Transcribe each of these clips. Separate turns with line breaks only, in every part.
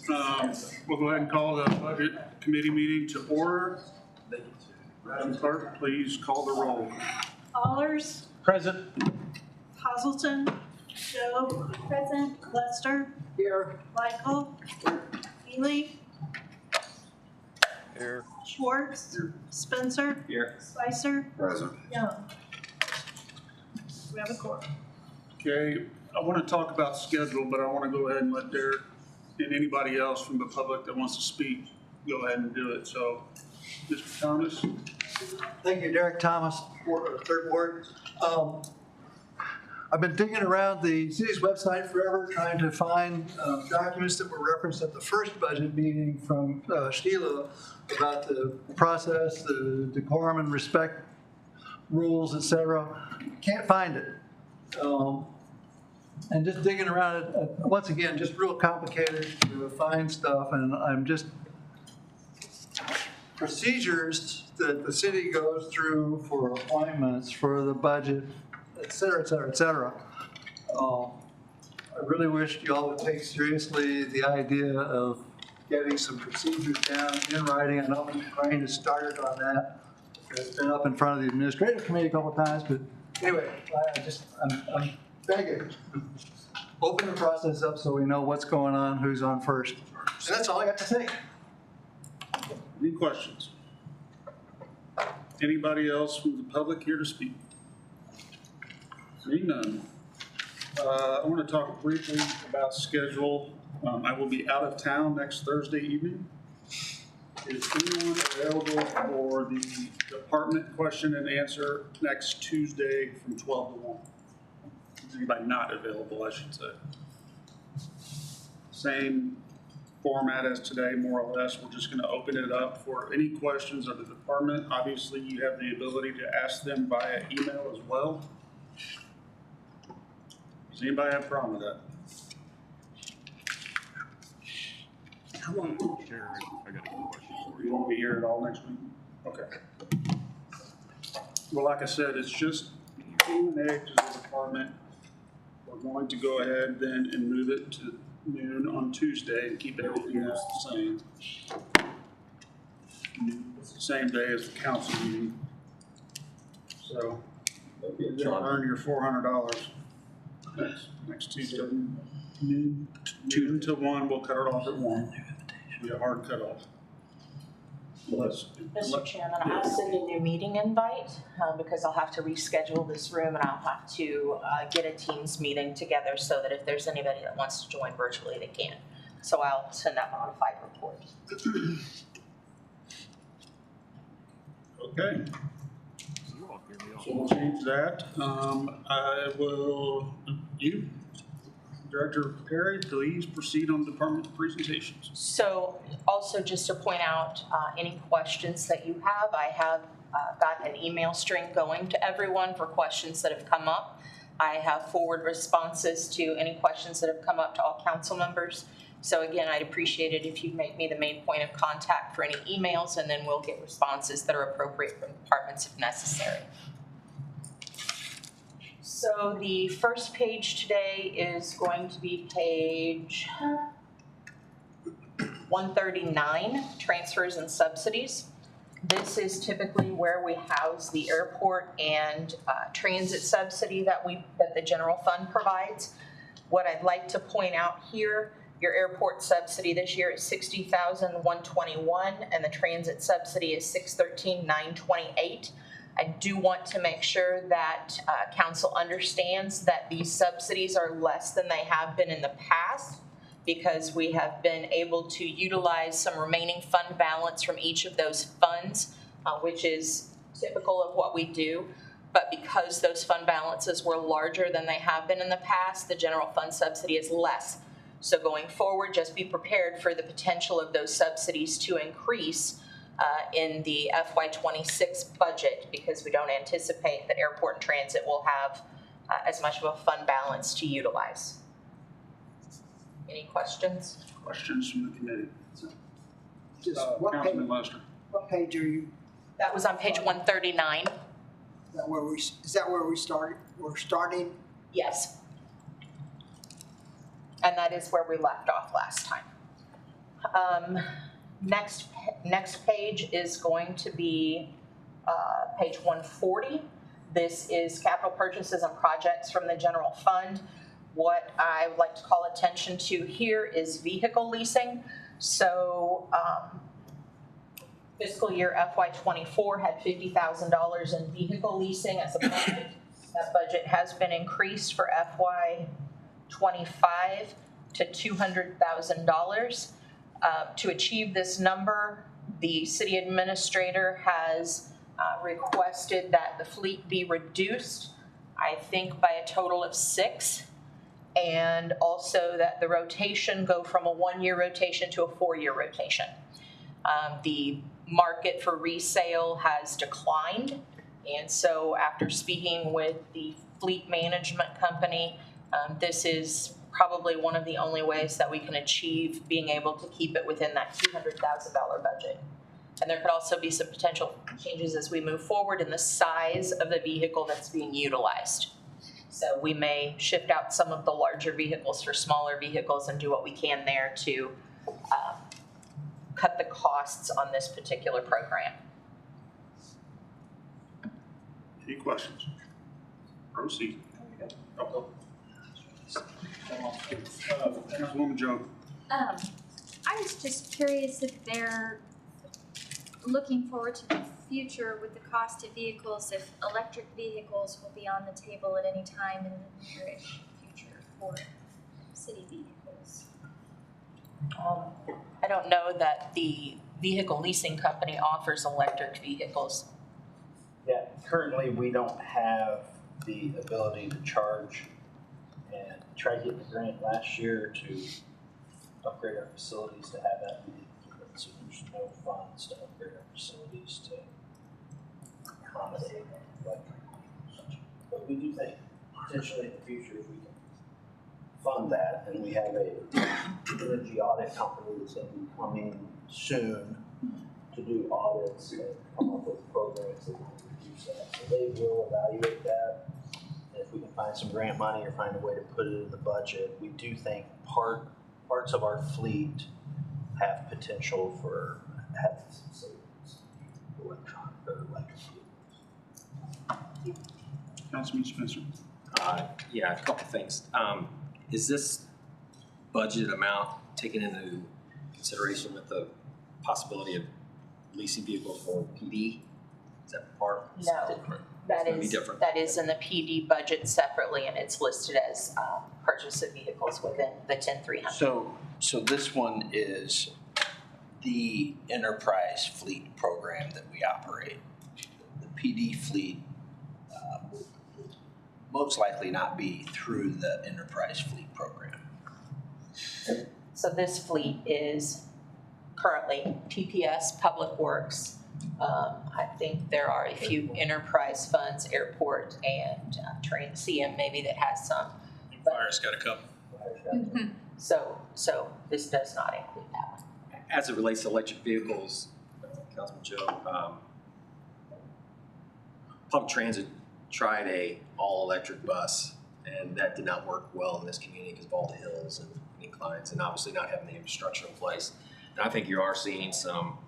We'll go ahead and call the budget committee meeting to order. Madam Clerk, please call the roll.
Allers.
Present.
Hazelton. Joe. Present. Lester.
Here.
Michael. Healy.
Here.
Schwartz. Spencer.
Here.
Spicer.
Present.
Young. We have a quorum.
Okay, I want to talk about schedule, but I want to go ahead and let Derek and anybody else from the public that wants to speak go ahead and do it. So, Mr. Thomas.
Thank you, Derek Thomas, Third Ward. I've been digging around the city's website forever trying to find documents that were referenced at the first budget meeting from Sheila about the process, the decorum and respect rules, etc. Can't find it. And just digging around it, once again, just real complicated to find stuff, and I'm just procedures that the city goes through for appointments, for the budget, et cetera, et cetera, et cetera. I really wish you all would take seriously the idea of getting some procedures down in writing. I know Mr. Crane has started on that. It's been up in front of the administrative committee a couple of times, but anyway, I'm begging. Open the process up so we know what's going on, who's on first. And that's all I got to say.
Any questions? Anybody else from the public here to speak? Seeing none. I want to talk briefly about schedule. I will be out of town next Thursday evening. Is anyone available for the department question and answer next Tuesday from 12 to 1? Is anybody not available, I should say? Same format as today, more or less. We're just going to open it up for any questions of the department. Obviously, you have the ability to ask them via email as well. Does anybody have a problem with that?
I got a question for
You won't be here at all next week? Okay. Well, like I said, it's just Q&A to the department. We're going to go ahead then and move it to noon on Tuesday and keep everything else the same. It's the same day as the council meeting. So you'll earn your $400 next Tuesday. Noon to 1, we'll cut it off at 1. Be a hard cutoff.
Mr. Chairman, I'll send a new meeting invite because I'll have to reschedule this room and I'll have to get a Teams meeting together so that if there's anybody that wants to join virtually, they can. So I'll send that modified report.
Okay. So we'll change that. I will, Director Perry, please proceed on department presentations.
So also just to point out any questions that you have, I have got an email string going to everyone for questions that have come up. I have forward responses to any questions that have come up to all council members. So again, I'd appreciate it if you make me the main point of contact for any emails, and then we'll get responses that are appropriate from departments if necessary. So the first page today is going to be page 139, transfers and subsidies. This is typically where we house the airport and transit subsidy that the general fund provides. What I'd like to point out here, your airport subsidy this year is $60,121, and the transit subsidy is $613,928. I do want to make sure that council understands that these subsidies are less than they have been in the past because we have been able to utilize some remaining fund balance from each of those funds, which is typical of what we do. But because those fund balances were larger than they have been in the past, the general fund subsidy is less. So going forward, just be prepared for the potential of those subsidies to increase in the FY26 budget because we don't anticipate that airport and transit will have as much of a fund balance to utilize. Any questions?
Questions from the committee?
Just what
Councilman Lester.
What page are you?
That was on page 139.
Is that where we started? We're starting?
Yes. And that is where we left off last time. Next page is going to be page 140. This is capital purchases and projects from the general fund. What I would like to call attention to here is vehicle leasing. So fiscal year FY24 had $50,000 in vehicle leasing as a budget. That budget has been increased for FY25 to $200,000. To achieve this number, the city administrator has requested that the fleet be reduced, I think by a total of 6, and also that the rotation go from a 1-year rotation to a 4-year rotation. The market for resale has declined, and so after speaking with the fleet management company, this is probably one of the only ways that we can achieve being able to keep it within that $200,000 budget. And there could also be some potential changes as we move forward in the size of the vehicle that's being utilized. So we may shift out some of the larger vehicles for smaller vehicles and do what we can there to cut the costs on this particular program.
Any questions? Proceed. Councilwoman Joe.
I was just curious if they're looking forward to the future with the cost of vehicles, if electric vehicles will be on the table at any time in the near-ish future for city vehicles.
I don't know that the vehicle leasing company offers electric vehicles.
Yeah, currently we don't have the ability to charge, and tried getting a grant last year to upgrade our facilities to have that. So there's no funds to upgrade our facilities to accommodate electric vehicles. But we do think potentially in the future if we can fund that, and we have a energy audit company that's going to be coming soon to do audits and come up with programs that will reduce that. So they will evaluate that. And if we can find some grant money or find a way to put it in the budget, we do think parts of our fleet have potential for having some savings, electric vehicles.
Councilman Spencer.
Yeah, a couple things. Is this budget amount taken into consideration with the possibility of leasing vehicles for PD? Is that part?
No,
It's different.
that
It's gonna be
is,
different.
that is in the PD budget separately, and it's listed as purchase of vehicles within the 10,300.
So this one is the enterprise fleet program that we operate. The PD fleet will most likely not be through the enterprise fleet program.
So this fleet is currently TPS, Public Works. I think there are a few enterprise funds, airport and CM maybe that has some.
Fire's got a couple.
So this does not include that one.
As it relates to electric vehicles, Councilman Joe, public transit tried a all-electric bus, and that did not work well in this community because of all the hills and inclines, and obviously not having the infrastructure in place. And I think you are seeing some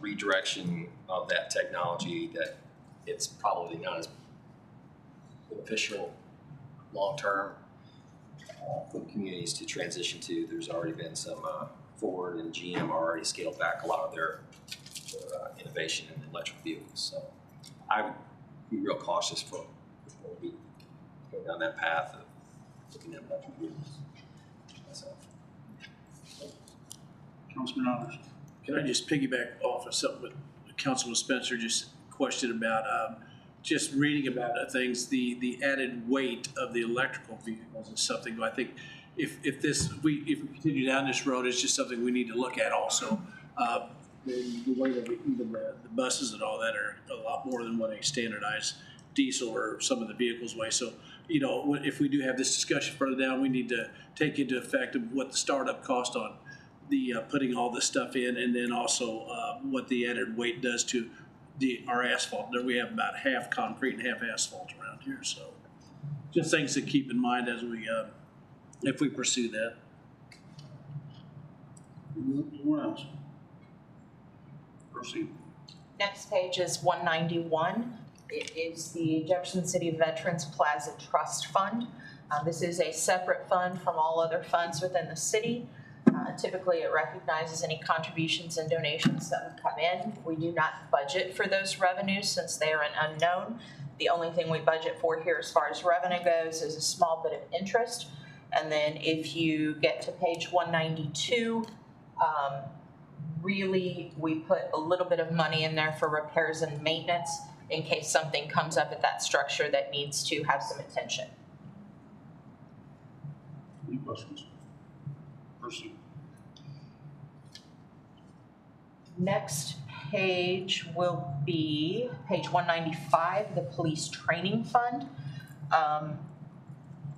redirection of that technology that it's probably not as beneficial long-term for communities to transition to. There's already been some Ford and GM are already scaled back a lot of their innovation in electric vehicles. So I would be real cautious before we go down that path of looking at electric vehicles myself.
Councilman Honors.
Can I just piggyback off of something that Councilman Spencer just questioned about? Just reading about things, the added weight of the electrical vehicles is something I think if we continue down this road, it's just something we need to look at also. The way that even the buses and all that are a lot more than what a standardized diesel or some of the vehicles weigh. So, you know, if we do have this discussion further down, we need to take into effect of what the startup cost on the putting all this stuff in, and then also what the added weight does to our asphalt. There we have about half concrete and half asphalt around here, so just things to keep in mind as we if we pursue that.
Anyone else? Proceed.
Next page is 191. It is the Jefferson City Veterans Plaza Trust Fund. This is a separate fund from all other funds within the city. Typically, it recognizes any contributions and donations that would come in. We do not budget for those revenues since they are an unknown. The only thing we budget for here as far as revenue goes is a small bit of interest. And then if you get to page 192, really we put a little bit of money in there for repairs and maintenance in case something comes up at that structure that needs to have some attention.
Any questions? Proceed.
Next page will be page 195, the Police Training Fund.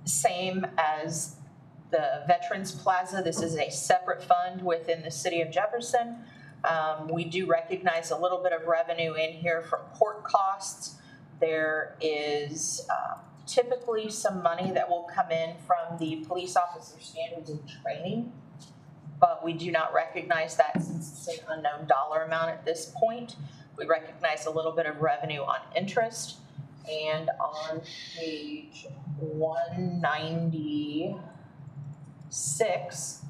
Same as the Veterans Plaza, this is a separate fund within the city of Jefferson. We do recognize a little bit of revenue in here from court costs. There is typically some money that will come in from the police officer standards and training, but we do not recognize that since it's an unknown dollar amount at this point. We recognize a little bit of revenue on interest. And on page 196,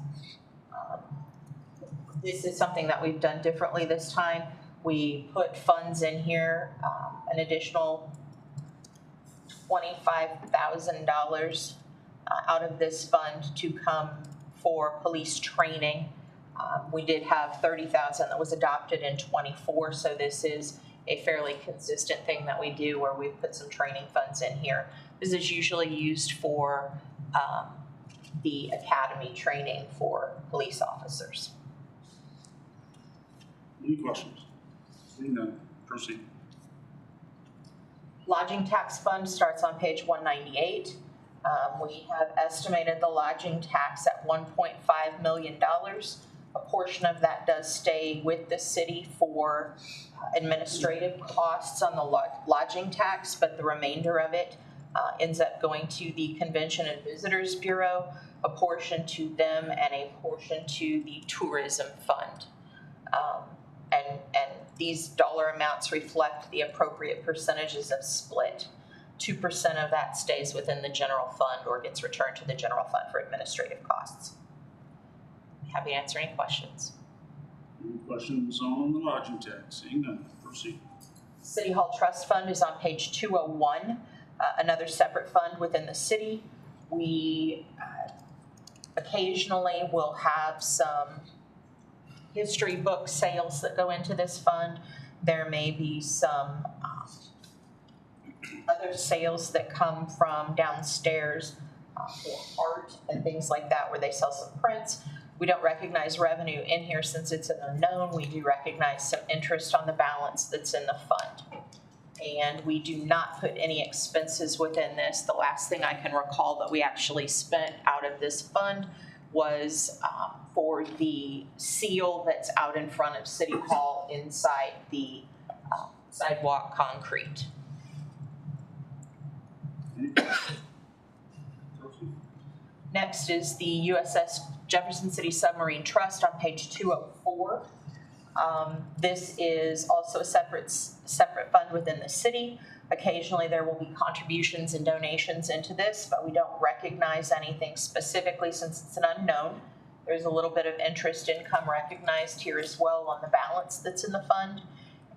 this is something that we've done differently this time. We put funds in here, an additional $25,000 out of this fund to come for police training. We did have $30,000 that was adopted in '24, so this is a fairly consistent thing that we do where we've put some training funds in here. This is usually used for the academy training for police officers.
Any questions? Seeing none, proceed.
Lodging tax fund starts on page 198. We have estimated the lodging tax at $1.5 million. A portion of that does stay with the city for administrative costs on the lodging tax, but the remainder of it ends up going to the Convention and Visitors Bureau, a portion to them, and a portion to the Tourism Fund. And these dollar amounts reflect the appropriate percentages of split. 2% of that stays within the general fund or gets returned to the general fund for administrative costs. Happy to answer any questions.
Any questions on the lodging tax? Seeing none, proceed.
City Hall Trust Fund is on page 201, another separate fund within the city. We occasionally will have some history book sales that go into this fund. There may be some other sales that come from downstairs for art and things like that where they sell some prints. We don't recognize revenue in here since it's an unknown. We do recognize some interest on the balance that's in the fund. And we do not put any expenses within this. The last thing I can recall that we actually spent out of this fund was for the seal that's out in front of City Hall inside the sidewalk concrete. Next is the USS Jefferson City Submarine Trust on page 204. This is also a separate fund within the city. Occasionally there will be contributions and donations into this, but we don't recognize anything specifically since it's an unknown. There's a little bit of interest income recognized here as well on the balance that's in the fund.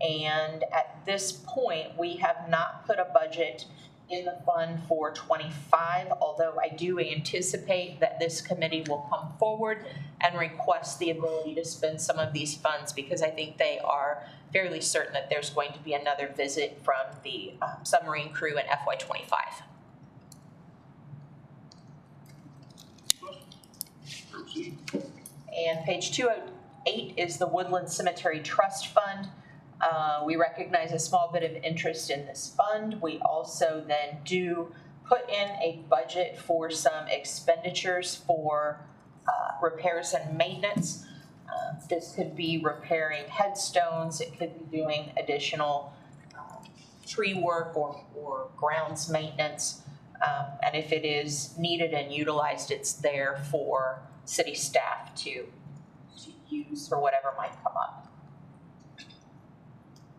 And at this point, we have not put a budget in the fund for '25, although I do anticipate that this committee will come forward and request the ability to spend some of these funds because I think they are fairly certain that there's going to be another visit from the submarine crew in FY25. And page 208 is the Woodland Cemetery Trust Fund. We recognize a small bit of interest in this fund. We also then do put in a budget for some expenditures for repairs and maintenance. This could be repairing headstones. It could be doing additional tree work or grounds maintenance. And if it is needed and utilized, it's there for city staff to to use for whatever might come up.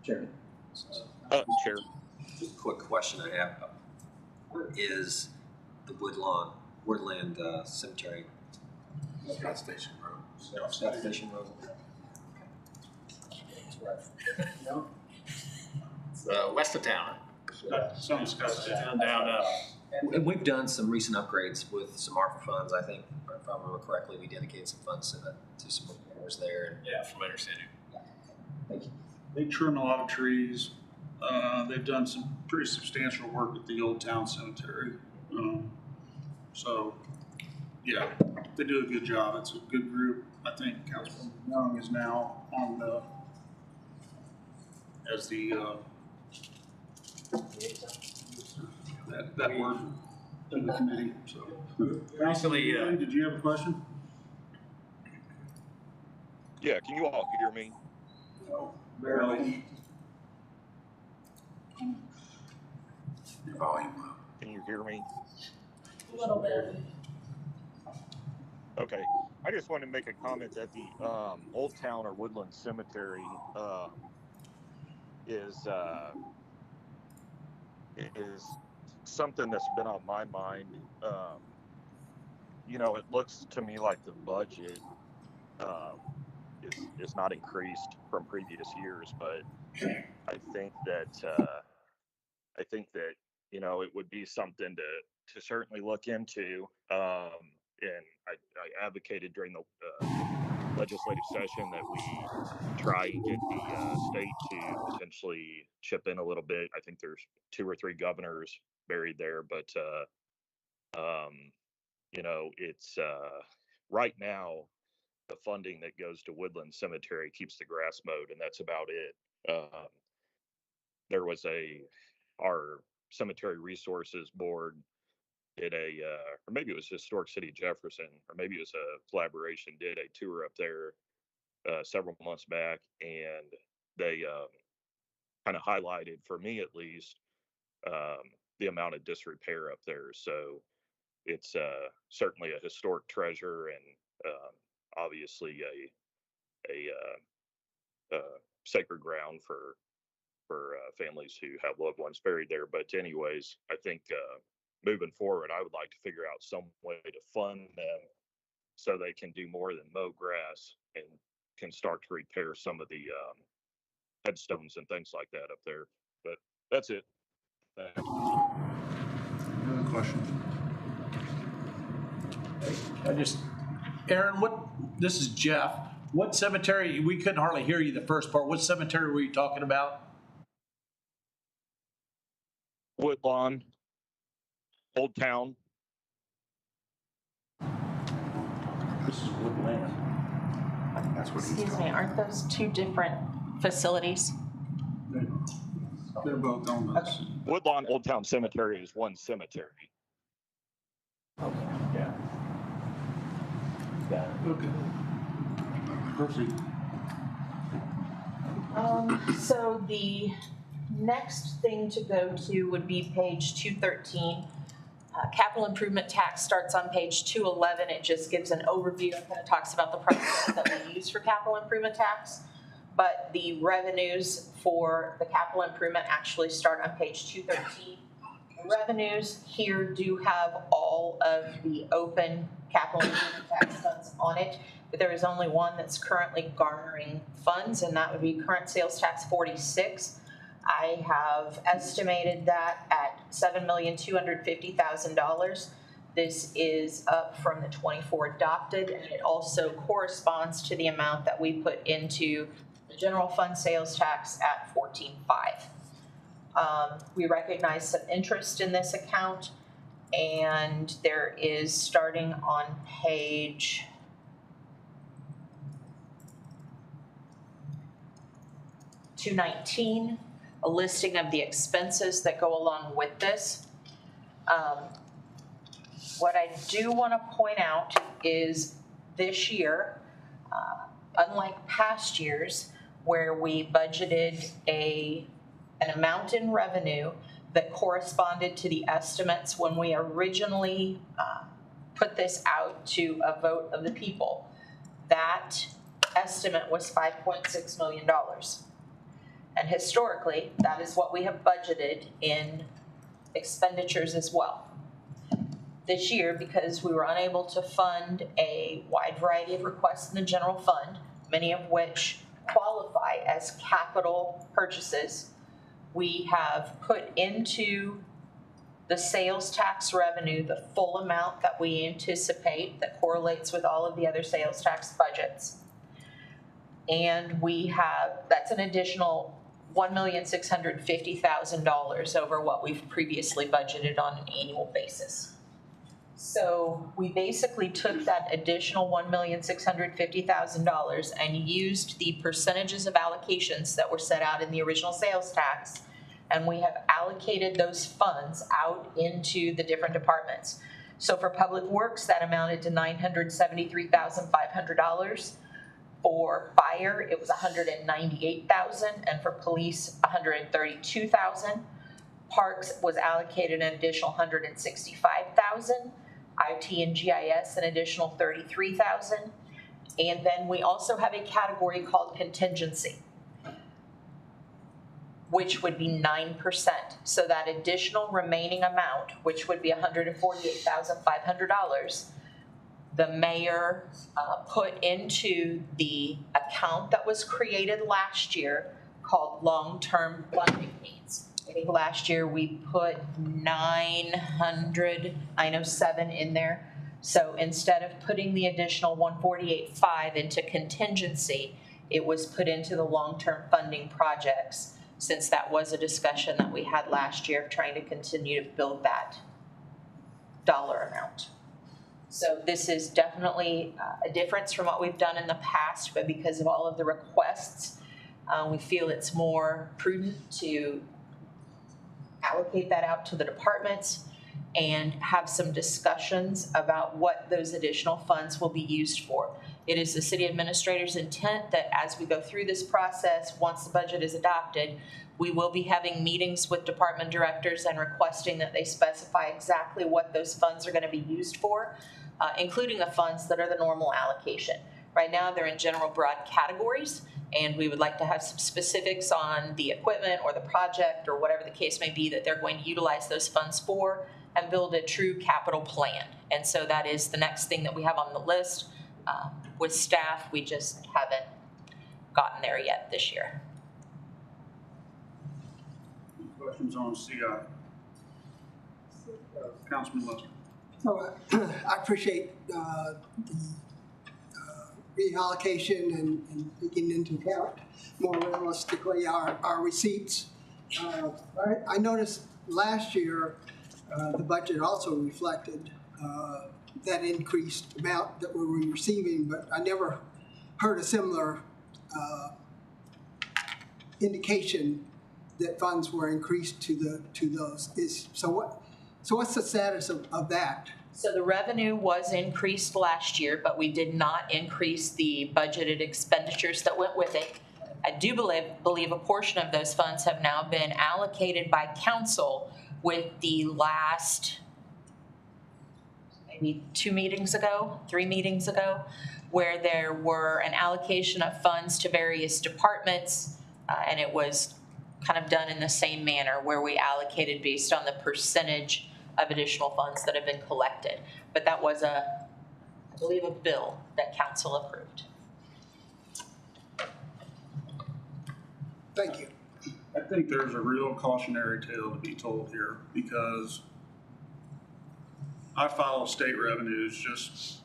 Chairman.
Chair.
Just a quick question I have. Where is the Woodland Cemetery?
Scott Station Road.
Scott Station Road.
It's west of town.
Some Scott Station.
Down.
And we've done some recent upgrades with some ARPA funds. I think, if I remember correctly, we dedicated some funds to some repairs there.
Yeah, from my understanding.
Thank you.
They trim a lot of trees. They've done some pretty substantial work at the Old Town Cemetery. So, yeah, they do a good job. It's a good group. I think Councilman Young is now on as the that work in the committee. So,
Recently,
did you have a question?
Yeah, can you all hear me?
No, barely. Your volume up.
Can you hear me?
A little bit.
Okay. I just wanted to make a comment that the Old Town or Woodland Cemetery is something that's been on my mind. You know, it looks to me like the budget is not increased from previous years, but I think that you know, it would be something to certainly look into. And I advocated during the legislative session that we try and get the state to potentially chip in a little bit. I think there's 2 or 3 governors buried there, but you know, it's right now the funding that goes to Woodland Cemetery keeps the grass mowed, and that's about it. There was our cemetery resources board did or maybe it was Historic City Jefferson, or maybe it was a collaboration, did a tour up there several months back, and they kind of highlighted, for me at least, the amount of disrepair up there. So it's certainly a historic treasure, and obviously a sacred ground for families who have loved ones buried there. But anyways, I think moving forward, I would like to figure out some way to fund them so they can do more than mow grass and can start to repair some of the headstones and things like that up there. But that's it. Thanks.
Another question.
Aaron, this is Jeff. What cemetery, we couldn't hardly hear you the first part. What cemetery were you talking about?
Woodlawn, Old Town.
This is Woodland. That's what he's
Excuse me,
talking.
aren't those 2 different facilities?
They're both on this.
Woodlawn Old Town Cemetery is one cemetery.
Okay.
Yeah.
Okay. Proceed.
So the next thing to go to would be page 213. Capital improvement tax starts on page 211. It just gives an overview and kind of talks about the process that we use for capital improvement tax. But the revenues for the capital improvement actually start on page 213. The revenues here do have all of the open capital improvement tax funds on it, but there is only one that's currently garnering funds, and that would be current sales tax 46. I have estimated that at $7,250,000. This is up from the 24 adopted, and it also corresponds to the amount that we put into the general fund sales tax at 14.5. We recognize some interest in this account, and there is, starting on page 219, a listing of the expenses that go along with this. What I do want to point out is this year, unlike past years where we budgeted an amount in revenue that corresponded to the estimates when we originally put this out to a vote of the people, that estimate was $5.6 million. And historically, that is what we have budgeted in expenditures as well. This year, because we were unable to fund a wide variety of requests in the general fund, many of which qualify as capital purchases, we have put into the sales tax revenue the full amount that we anticipate that correlates with all of the other sales tax budgets. And that's an additional $1,650,000 over what we've previously budgeted on an annual basis. So we basically took that additional $1,650,000 and used the percentages of allocations that were set out in the original sales tax, and we have allocated those funds out into the different departments. So for Public Works, that amounted to $973,500. For fire, it was $198,000, and for police, $132,000. Parks was allocated an additional $165,000. IT and GIS an additional $33,000. And then we also have a category called contingency, which would be 9%. So that additional remaining amount, which would be $148,500, the mayor put into the account that was created last year called long-term funding needs. I think last year we put 907 in there. So instead of putting the additional 148.5 into contingency, it was put into the long-term funding projects, since that was a discussion that we had last year of trying to continue to build that dollar amount. So this is definitely a difference from what we've done in the past, but because of all of the requests, we feel it's more prudent to allocate that out to the departments and have some discussions about what those additional funds will be used for. It is the city administrator's intent that as we go through this process, once the budget is adopted, we will be having meetings with department directors and requesting that they specify exactly what those funds are going to be used for, including the funds that are the normal allocation. Right now, they're in general broad categories, and we would like to have some specifics on the equipment or the project or whatever the case may be that they're going to utilize those funds for, and build a true capital plan. And so that is the next thing that we have on the list. With staff, we just haven't gotten there yet this year.
Any questions on CI? Councilman Lester.
So I appreciate the reallocation and taking into account more realistically our receipts. I noticed last year the budget also reflected that increased amount that we were receiving, but I never heard a similar indication that funds were increased to those. So what's the status of that?
So the revenue was increased last year, but we did not increase the budgeted expenditures that went with it. I do believe a portion of those funds have now been allocated by council with the last maybe 3 meetings ago, where there were an allocation of funds to various departments, and it was kind of done in the same manner where we allocated based on the percentage of additional funds that have been collected. But that was I believe, a bill that council approved.
Thank you.
I think there's a real cautionary tale to be told here, because I follow state revenues just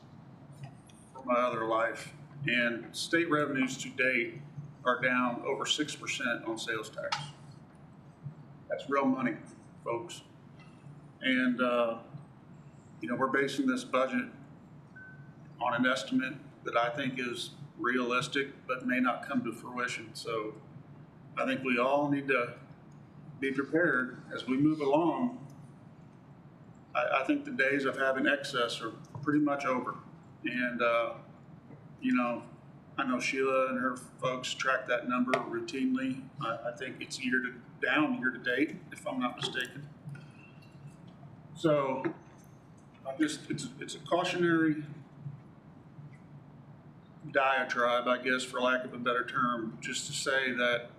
for my other life, and state revenues to date are down over 6% on sales tax. That's real money, folks. And, we're basing this budget on an estimate that I think is realistic, but may not come to fruition. So I think we all need to be prepared as we move along. I think the days of having excess are pretty much over. And, I know Sheila and her folks track that number routinely. I think it's down year to date, if I'm not mistaken. So it's a cautionary diatribe, I guess, for lack of a better term, just to say that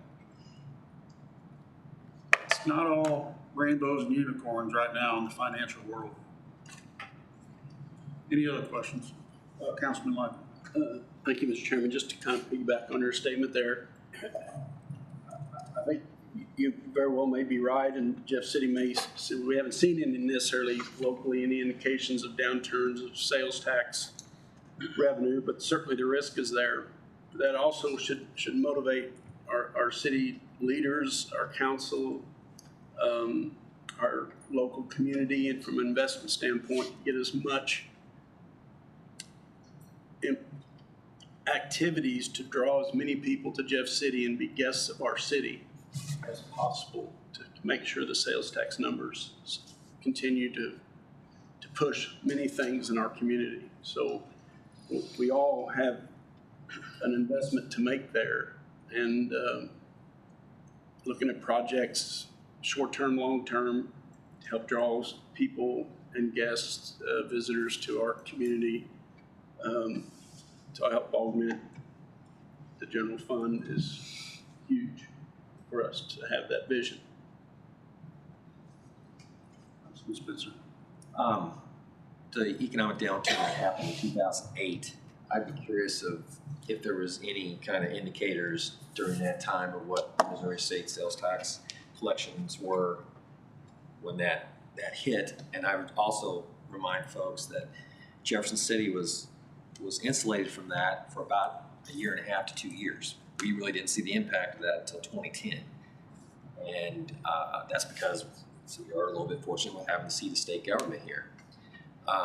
it's not all rainbows and unicorns right now in the financial world. Any other questions? Councilman Lyman.
Thank you, Mr. Chairman. Just to kind of piggyback on your statement there, I think you very well may be right, and Jeff City may, we haven't seen any necessarily locally, any indications of downturns of sales tax revenue, but certainly the risk is there. That also should motivate our city leaders, our council, our local community, and from an investment standpoint, get as much activities to draw as many people to Jeff City and be guests of our city as possible to make sure the sales tax numbers continue to push many things in our community. So we all have an investment to make there, and looking at projects, short-term, long-term, to help draw people and guests, visitors to our community, to help augment the general fund is huge for us to have that vision.
Councilman Spencer.
The economic downturn that happened in 2008, I'd be curious of if there was any kind of indicators during that time of what Missouri State sales tax collections were when that hit. And I would also remind folks that Jefferson City was insulated from that for about a year and a half to 2 years. We really didn't see the impact of that until 2010. And that's because we are a little bit fortunate with having to see the state government here.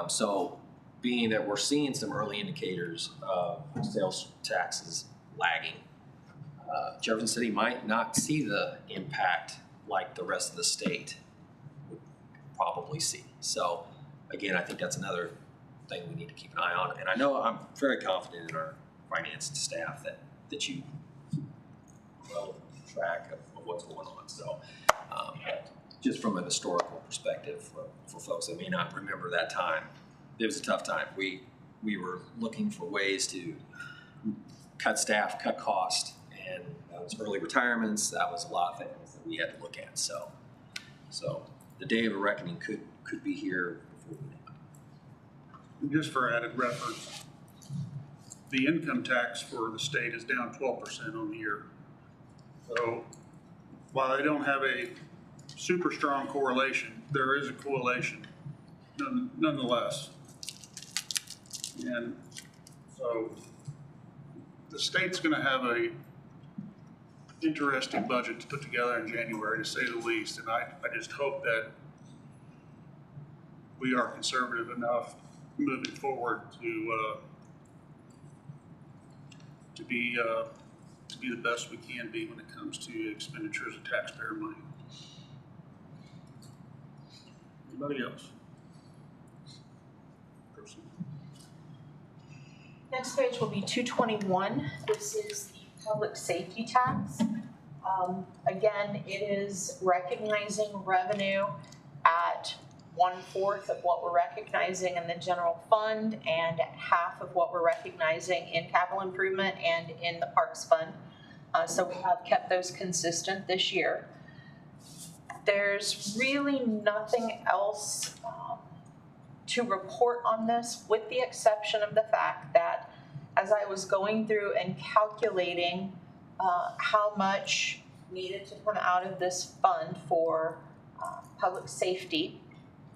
So being that we're seeing some early indicators of sales taxes lagging, Jefferson City might not see the impact like the rest of the state would probably see. So again, I think that's another thing we need to keep an eye on. And I know I'm very confident in our finance staff that you well track of what's going on. So just from an historical perspective for folks that may not remember that time, it was a tough time. We were looking for ways to cut staff, cut cost, and that was early retirements. That was a lot of things that we had to look at. So the day of a reckoning could be here before we know it.
And just for added reference, the income tax for the state is down 12% on the year. So while they don't have a super strong correlation, there is a correlation nonetheless. And so the state's going to have a interesting budget to put together in January, to say the least. And I just hope that we are conservative enough moving forward to be the best we can be when it comes to expenditures of taxpayer money. Anybody else? Person.
Next page will be 221. This is the public safety tax. Again, it is recognizing revenue at 1/4 of what we're recognizing in the general fund and half of what we're recognizing in capital improvement and in the parks fund. So we have kept those consistent this year. There's really nothing else to report on this, with the exception of the fact that as I was going through and calculating how much needed to come out of this fund for public safety,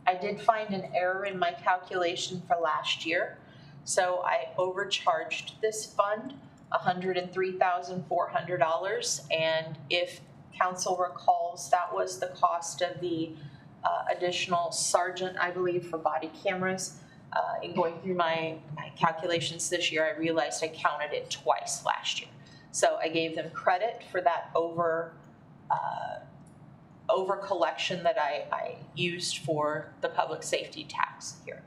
I did find an error in my calculation for last year. So I overcharged this fund $103,400, and if council recalls, that was the cost of the additional sergeant, I believe, for body cameras. In going through my calculations this year, I realized I counted it twice last year. So I gave them credit for that over collection that I used for the public safety tax here.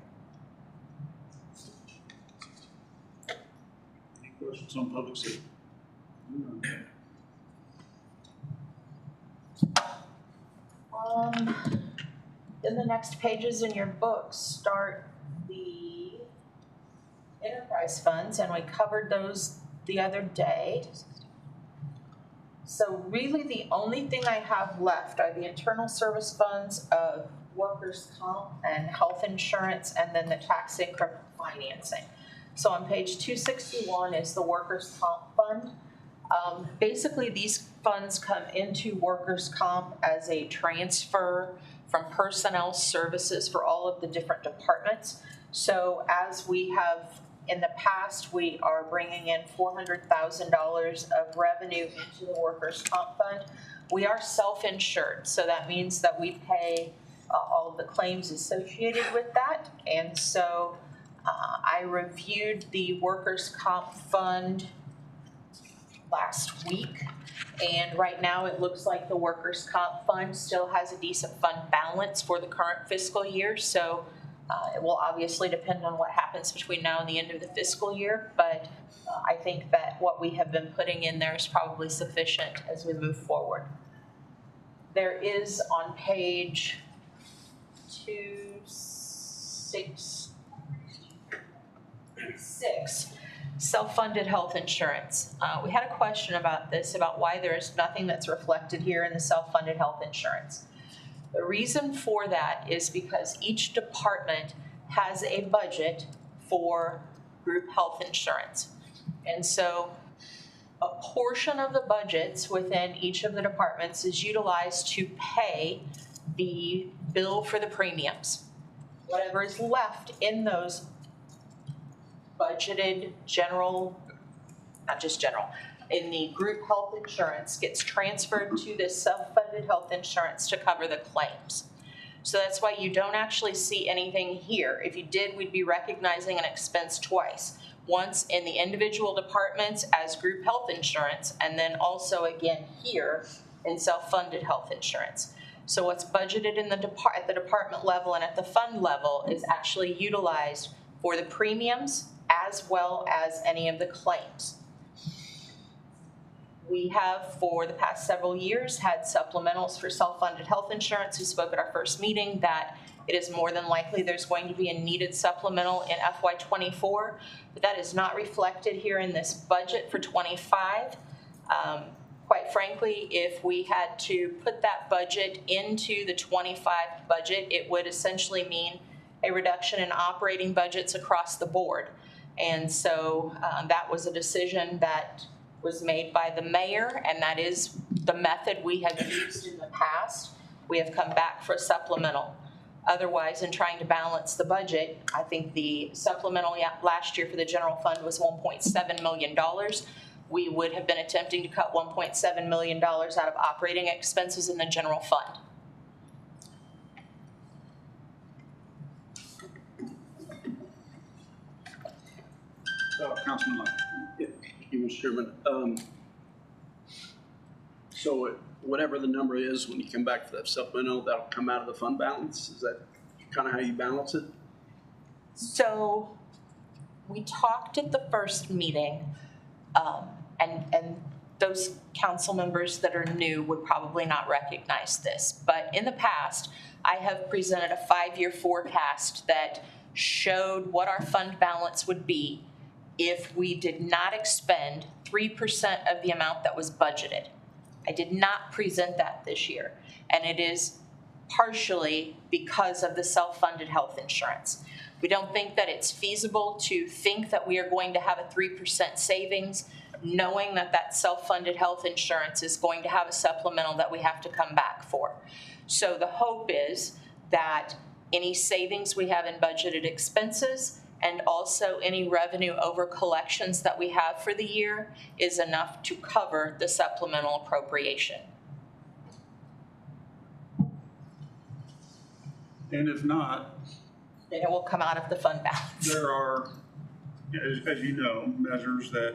Any questions on public safety?
Then the next pages in your book start the enterprise funds, and we covered those the other day. So really, the only thing I have left are the internal service funds of workers' comp and health insurance, and then the tax increment financing. So on page 261 is the workers' comp fund. Basically, these funds come into workers' comp as a transfer from personnel services for all of the different departments. So as we have in the past, we are bringing in $400,000 of revenue into the workers' comp fund. We are self-insured, so that means that we pay all of the claims associated with that. And so I reviewed the workers' comp fund last week, and right now it looks like the workers' comp fund still has a decent fund balance for the current fiscal year. So it will obviously depend on what happens between now and the end of the fiscal year, but I think that what we have been putting in there is probably sufficient as we move forward. There is on page 266 self-funded health insurance. We had a question about this, about why there is nothing that's reflected here in the self-funded health insurance. The reason for that is because each department has a budget for group health insurance. And so a portion of the budgets within each of the departments is utilized to pay the bill for the premiums. Whatever is left in those budgeted general, not just general, in the group health insurance gets transferred to this self-funded health insurance to cover the claims. So that's why you don't actually see anything here. If you did, we'd be recognizing an expense twice. Once in the individual departments as group health insurance, and then also again here in self-funded health insurance. So what's budgeted in the at the department level and at the fund level is actually utilized for the premiums as well as any of the claims. We have, for the past several years, had supplementals for self-funded health insurance. We spoke at our first meeting that it is more than likely there's going to be a needed supplemental in FY24, but that is not reflected here in this budget for 25. Quite frankly, if we had to put that budget into the 25 budget, it would essentially mean a reduction in operating budgets across the board. And so that was a decision that was made by the mayor, and that is the method we have used in the past. We have come back for a supplemental. Otherwise, in trying to balance the budget, I think the supplemental last year for the general fund was $1.7 million. We would have been attempting to cut $1.7 million out of operating expenses in the general fund.
Councilman Lyon.
Thank you, Mr. Chairman. So whatever the number is, when you come back for that supplemental, that'll come out of the fund balance? Is that kind of how you balance it?
So we talked at the first meeting, and those council members that are new would probably not recognize this, but in the past, I have presented a 5-year forecast that showed what our fund balance would be if we did not expend 3% of the amount that was budgeted. I did not present that this year, and it is partially because of the self-funded health insurance. We don't think that it's feasible to think that we are going to have a 3% savings, knowing that that self-funded health insurance is going to have a supplemental that we have to come back for. So the hope is that any savings we have in budgeted expenses and also any revenue over collections that we have for the year is enough to cover the supplemental appropriation.
And if not,
Then it will come out of the fund balance.
there are, as you know, measures that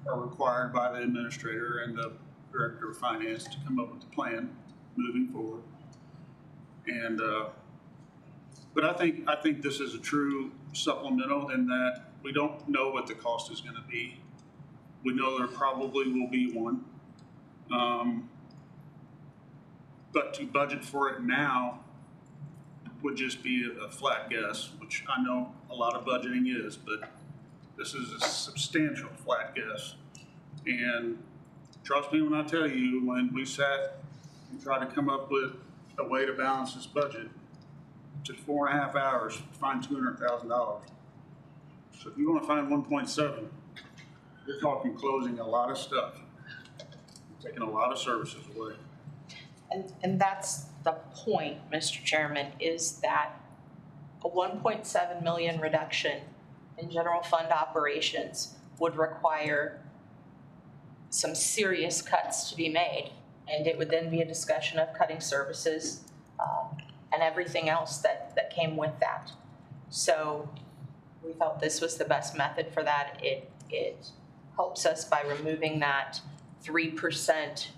are required by the administrator and the director of finance to come up with a plan moving forward. And but I think this is a true supplemental in that we don't know what the cost is going to be. We know there probably will be one, but to budget for it now would just be a flat guess, which I know a lot of budgeting is, but this is a substantial flat guess. And trust me when I tell you, when we sat and tried to come up with a way to balance this budget, it took 4.5 hours to find $200,000. So if you want to find 1.7, you're talking closing a lot of stuff, taking a lot of services away.
And that's the point, Mr. Chairman, is that a 1.7 million reduction in general fund operations would require some serious cuts to be made. And it would then be a discussion of cutting services and everything else that came with that. So we felt this was the best method for that. It helps us by removing that 3%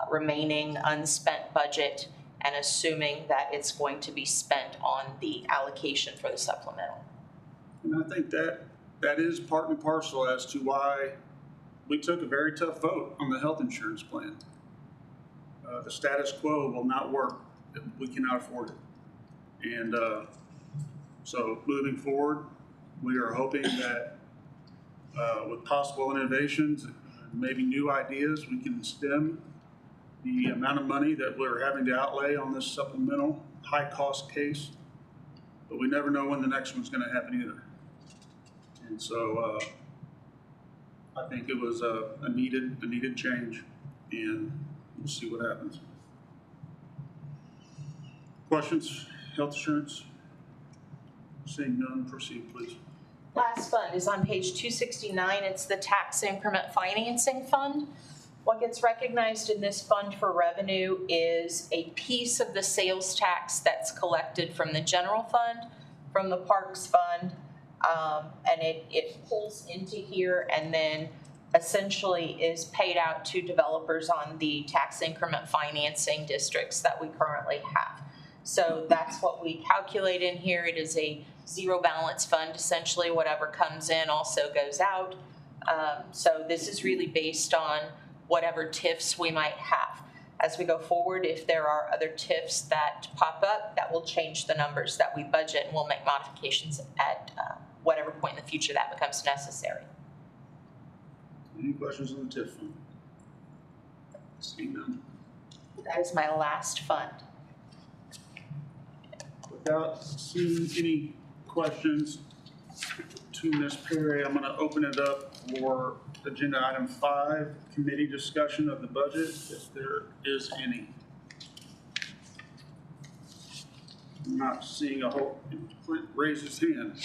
remaining unspent budget and assuming that it's going to be spent on the allocation for the supplemental.
And I think that is part and parcel as to why we took a very tough vote on the health insurance plan. The status quo will not work. We cannot afford it. And so moving forward, we are hoping that with possible innovations, maybe new ideas, we can stem the amount of money that we're having to outlay on this supplemental high-cost case. But we never know when the next one's going to happen either. And so I think it was a needed change, and we'll see what happens. Questions? Health insurance? Seeing none, proceed, please.
Last fund is on page 269. It's the tax increment financing fund. What gets recognized in this fund for revenue is a piece of the sales tax that's collected from the general fund, from the parks fund, and it pulls into here and then essentially is paid out to developers on the tax increment financing districts that we currently have. So that's what we calculate in here. It is a zero balance fund. Essentially, whatever comes in also goes out. So this is really based on whatever TIFs we might have. As we go forward, if there are other TIFs that pop up, that will change the numbers that we budget, and we'll make modifications at whatever point in the future that becomes necessary.
Any questions on the TIF fund? Seeing none.
That is my last fund.
Without seeing any questions to Ms. Perry, I'm going to open it up for agenda item 5, committee discussion of the budget, if there is any. I'm not seeing a whole, Clint raise his hand.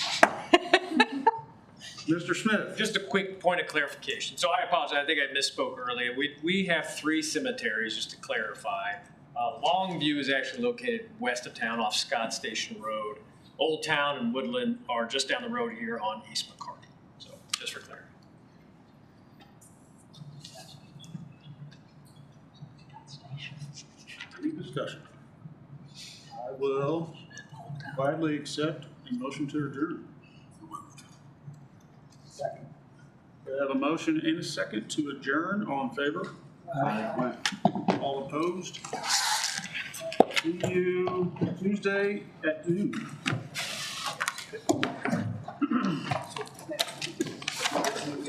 Mr. Smith.
Just a quick point of clarification. So I apologize, I think I misspoke earlier. We have 3 cemeteries, just to clarify. Longview is actually located west of town off Scott Station Road. Old Town and Woodland are just down the road here on East McCarty. So just for clarity.
Any discussion? I will gladly accept a motion to adjourn.
Second.
We have a motion and a second to adjourn. All in favor? Aye. All opposed? See you Tuesday at noon.